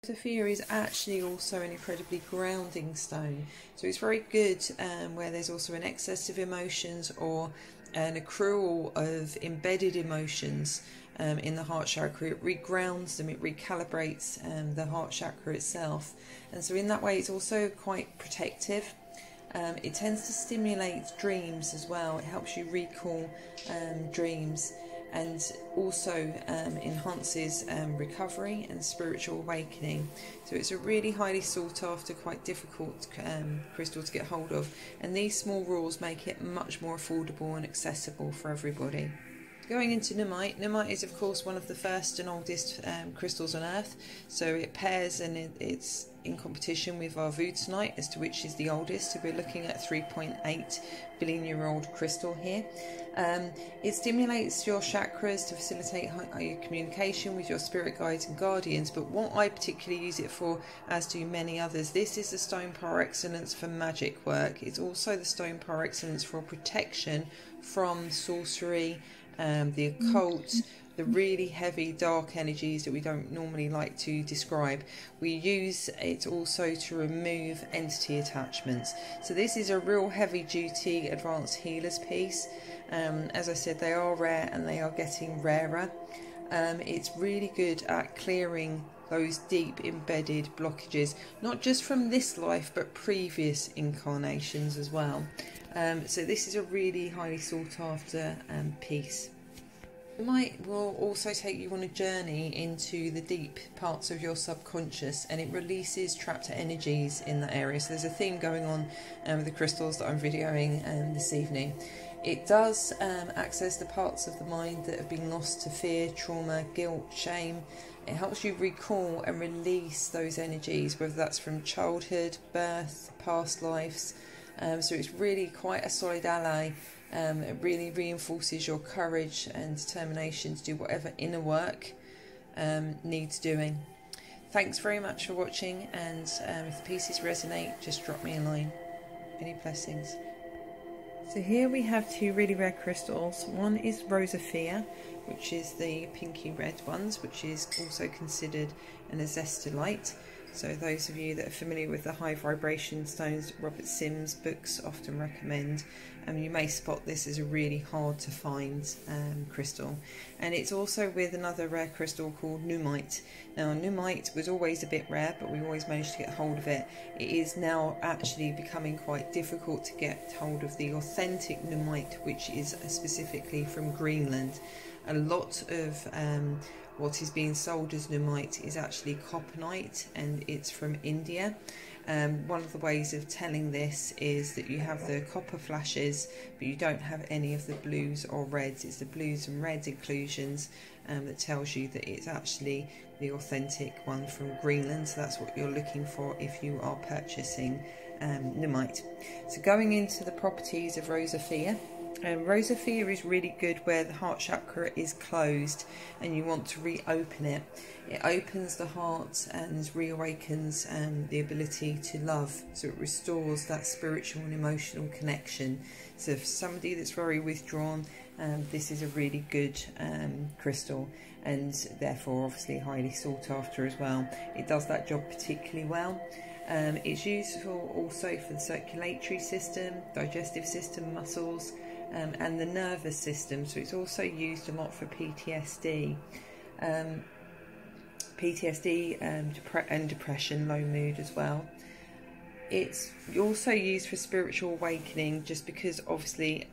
Rosophia is actually also an incredibly grounding stone, so it's very good where there's also an excess of emotions or an accrual of embedded emotions in the heart chakra. It regrounds them, it recalibrates the heart chakra itself, and so in that way it's also quite protective. It tends to stimulate dreams as well. It helps you recall dreams, and also enhances recovery and spiritual awakening. So it's a really highly sought after, quite difficult crystal to get hold of, and these small rules make it much more affordable and accessible for everybody. Going into Nummite, Nummite is of course one of the first and oldest crystals on earth, so it pairs and it's in competition with our Azetulite as to which is the oldest. So we're looking at 3.8 billion year old crystal here. It stimulates your chakras to facilitate higher communication with your spirit guides and guardians, but what I particularly use it for, as do many others, this is the stone par excellence for magic work. It's also the stone par excellence for protection from sorcery, the occult, the really heavy dark energies that we don't normally like to describe. We use it also to remove entity attachments. So this is a real heavy duty advanced healer's piece. As I said, they are rare and they are getting rarer. It's really good at clearing those deep embedded blockages, not just from this life but previous incarnations as well. So this is a really highly sought after piece. Nummite will also take you on a journey into the deep parts of your subconscious, and it releases trapped energies in that area. So there's a theme going on with the crystals that I'm videoing this evening. It does access the parts of the mind that have been lost to fear, trauma, guilt, shame. It helps you recall and release those energies, whether that's from childhood, birth, past lives. So it's really quite a solid ally. It really reinforces your courage and determination to do whatever inner work needs doing. Thanks very much for watching, and if the pieces resonate, just drop me a line. Many blessings. So here we have two really rare crystals. One is Rosophia, which is the pinky red ones, which is also considered an Azetulite. So those of you that are familiar with the high vibration stones Robert Sims books often recommend, you may spot this as a really hard to find crystal. And it's also with another rare crystal called Nummite. Now Nummite was always a bit rare, but we always managed to get hold of it. It is now actually becoming quite difficult to get hold of the authentic Nummite, which is specifically from Greenland. A lot of what is being sold as Nummite is actually copernite, and it's from India. One of the ways of telling this is that you have the copper flashes, but you don't have any of the blues or reds. It's the blues and reds inclusions that tells you that it's actually the authentic one from Greenland. So that's what you're looking for if you are purchasing Nummite. So going into the properties of Rosophia. Rosophia is really good where the heart chakra is closed and you want to reopen it. It opens the heart and reawakens the ability to love, so it restores that spiritual and emotional connection. So for somebody that's very withdrawn, this is a really good crystal, and therefore obviously highly sought after as well. It does that job particularly well. It's useful also for the circulatory system, digestive system, muscles, and the nervous system. So it's also used a lot for PTSD, and depression, low mood as well. It's also used for spiritual awakening, just because obviously